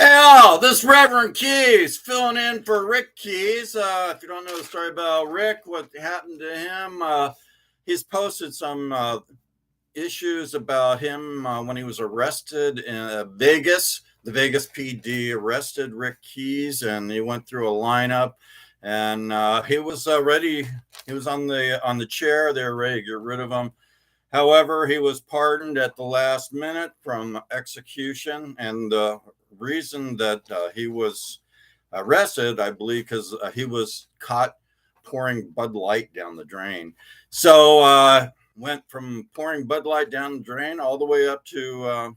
Hey all, this is Reverend Keyes filling in for Rick Keyes. If you don't know the story about Rick, what happened to him, he's posted some issues about him when he was arrested in Vegas. The Vegas PD arrested Rick Keyes, and he went through a lineup, and he was ready. He was on the chair. They were ready to get rid of him. However, he was pardoned at the last minute from execution, and the reason that he was arrested, I believe, because he was caught pouring Bud Light down the drain. So went from pouring Bud Light down the drain all the way up to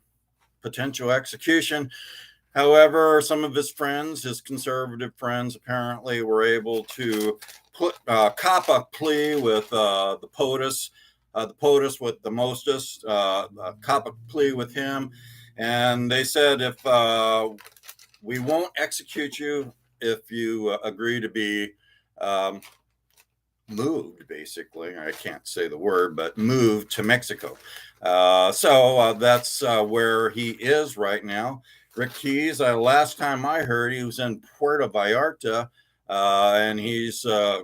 potential execution. However, some of his friends, his conservative friends, apparently were able to cop a plea with the POTUS. The POTUS with the mostest, cop a plea with him. And they said, if we won't execute you if you agree to be moved, basically. I can't say the word, but moved to Mexico. So that's where he is right now. Rick Keyes, last time I heard, he was in Puerto Vallarta, and he's I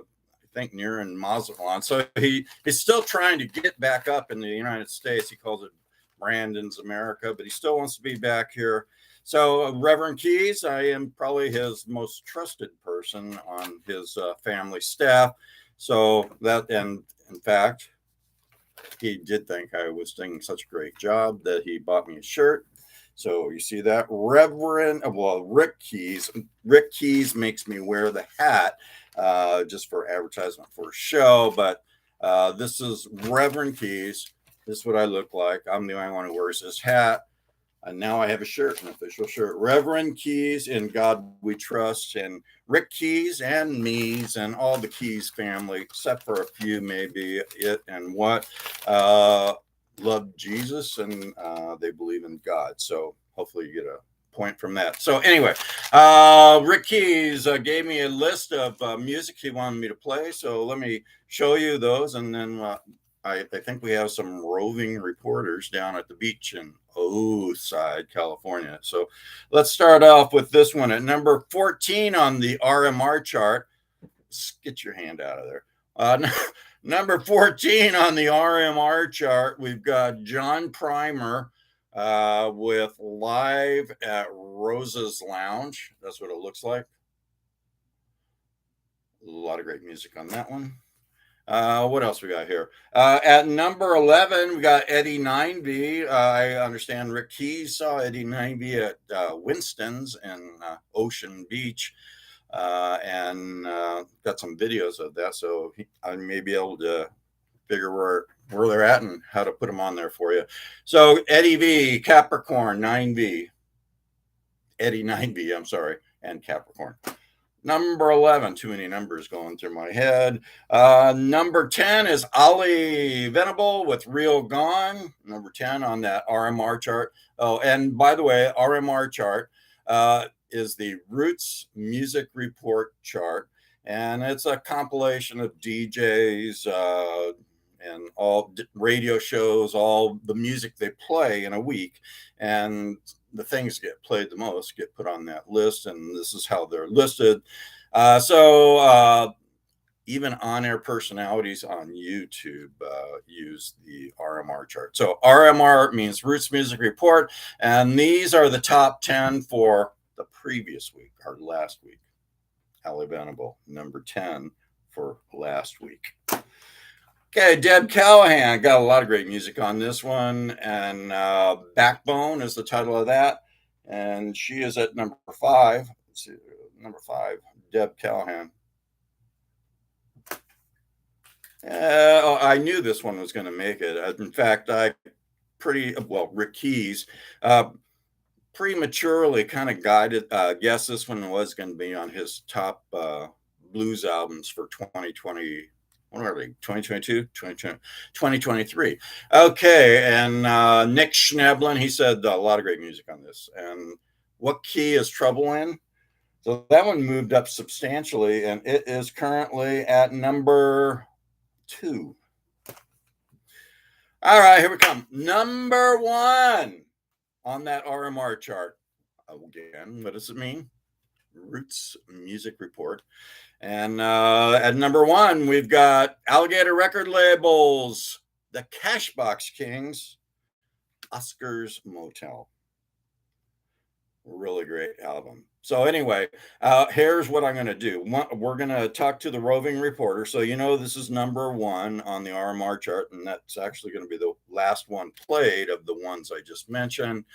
think near in Mazatlan. So he's still trying to get back up in the United States. He calls it Brandon's America, but he still wants to be back here. So Reverend Keyes, I am probably his most trusted person on his family staff. So that, and in fact, he did think I was doing such a great job that he bought me a shirt. So you see that, Rick Keyes. Rick Keyes makes me wear the hat just for advertisement for a show. But this is Reverend Keyes. This is what I look like. I'm the only one who wears this hat. And now I have a shirt, an official shirt. Reverend Keyes, In God We Trust, and Rick Keyes and me's and all the Keyes family, except for a few, maybe it and what, love Jesus, and they believe in God. So hopefully you get a point from that. So anyway, Rick Keyes gave me a list of music he wanted me to play. So let me show you those, and then I think we have some roving reporters down at the beach in Oathside, California. So let's start off with this one at number 14 on the RMR chart. Get your hand out of there. Number 14 on the RMR chart, we've got John Primer with Live at Rosa's Lounge. That's what it looks like. A lot of great music on that one. What else we got here? At number 11, we got Eddie Nineby. I understand Rick Keyes saw Eddie Nineby at Winston's in Ocean Beach, and got some videos of that. So I may be able to figure where they're at and how to put them on there for you. So Eddie V, Capricorn, 9V. Eddie 9V, I'm sorry, and Capricorn. Number 11, too many numbers going through my head. Number 10 is Ali Venable with Real Gone. Number 10 on that RMR chart. Oh, and by the way, RMR chart is the Roots Music Report chart. And it's a compilation of DJs and all radio shows, all the music they play in a week. And the things get played the most get put on that list, and this is how they're listed. So even on-air personalities on YouTube use the RMR chart. So RMR means Roots Music Report, and these are the top 10 for the previous week, or last week. Ali Venable, number 10 for last week. Okay, Deb Callahan got a lot of great music on this one, and Backbone is the title of that, and she is at number 5. Let's see, number 5, Deb Callahan. I knew this one was going to make it. In fact, Rick Keyes prematurely kind of guessed this one was going to be on his top blues albums for 2020. What are they? 2022, 2023. Okay, and Nick Schneblin, he said a lot of great music on this. And what key is Trouble in? So that one moved up substantially, and it is currently at number 2. All right, here we come. Number 1 on that RMR chart. Again, what does it mean? Roots Music Report. And at number 1, we've got Alligator Record Labels, the Cashbox Kings, Oscar's Motel. Really great album. So anyway, here's what I'm going to do. We're going to talk to the roving reporter. So this is number 1 on the RMR chart, and that's actually going to be the last one played of the ones I just mentioned.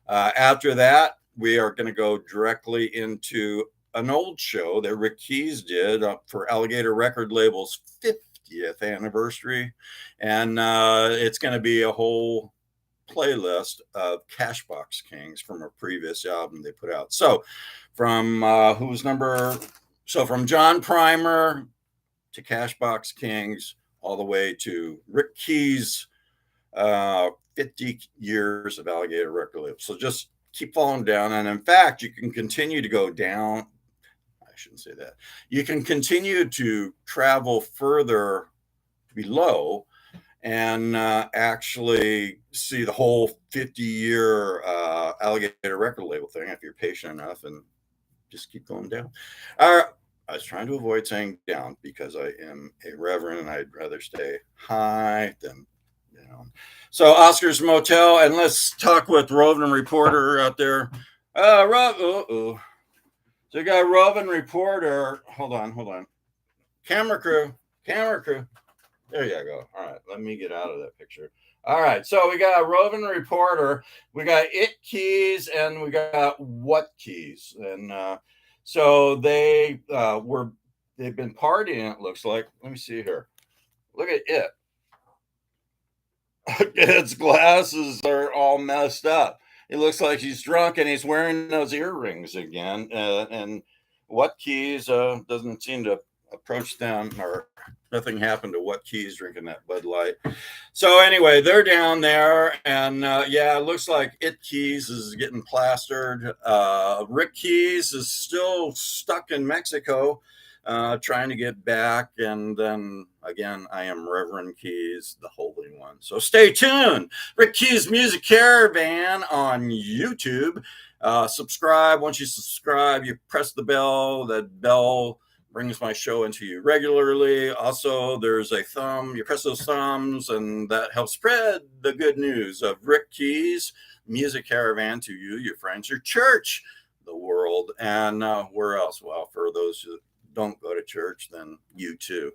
After that, we are going to go directly into an old show that Rick Keyes did for Alligator Record Label's 50th anniversary, and it's going to be a whole playlist of Cashbox Kings from a previous album they put out. So from from John Primer to Cashbox Kings, all the way to Rick Keyes, 50 years of Alligator Record Label. So just keep falling down. And in fact, you can continue to go down. I shouldn't say that. You can continue to travel further below and actually see the whole 50-year Alligator Record Label thing if you're patient enough, and just keep going down. I was trying to avoid saying down because I am a reverend and I'd rather stay high than So Oscar's Motel, and let's talk with roving reporter out there. So you got roving reporter. Hold on. Camera crew. There you go. All right, let me get out of that picture. All right, so we got a roving reporter. We got It Keyes and we got What Keyes, and so they've been partying. It looks like. Let me see here. Look at it. Its glasses are all messed up. It looks like he's drunk and he's wearing those earrings again. And What Keyes doesn't seem to approach them, or nothing happened to What Keyes drinking that Bud Light. So anyway, they're down there, and it looks like It Keyes is getting plastered. Rick Keyes is still stuck in Mexico, trying to get back. And then again, I am Reverend Keyes, the Holy One. So stay tuned. Rick Keyes Music Caravan on YouTube. Subscribe. Once you subscribe, you press the bell. That bell brings my show into you regularly. Also, there's a thumb. You press those thumbs, and that helps spread the good news of Rick Keyes Music Caravan to you, your friends, your church, the world, and where else? Well, for those who don't go to church, then you too.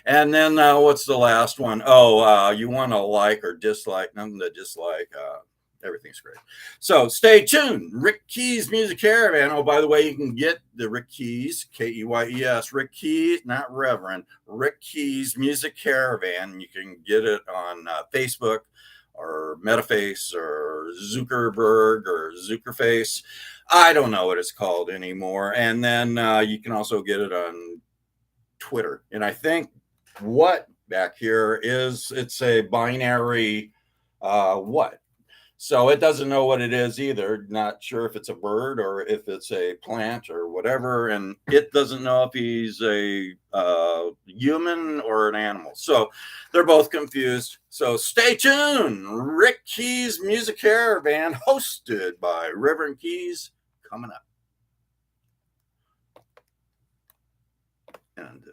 And then what's the last one? You want to like or dislike? Nothing to dislike. Everything's great. So stay tuned. Rick Keyes Music Caravan. Oh, by the way, you can get the Rick Keyes, Keyes, Rick Keyes, not Reverend, Rick Keyes Music Caravan. You can get it on Facebook or Metaface or Zuckerberg or Zuckerface. I don't know what it's called anymore. And then you can also get it on Twitter. And I think what back here is, it's a binary what. So it doesn't know what it is either. Not sure if it's a bird or if it's a plant or whatever. And it doesn't know if he's a human or an animal. So they're both confused. So stay tuned. Rick Keyes Music Caravan, hosted by Reverend Keyes, coming up. And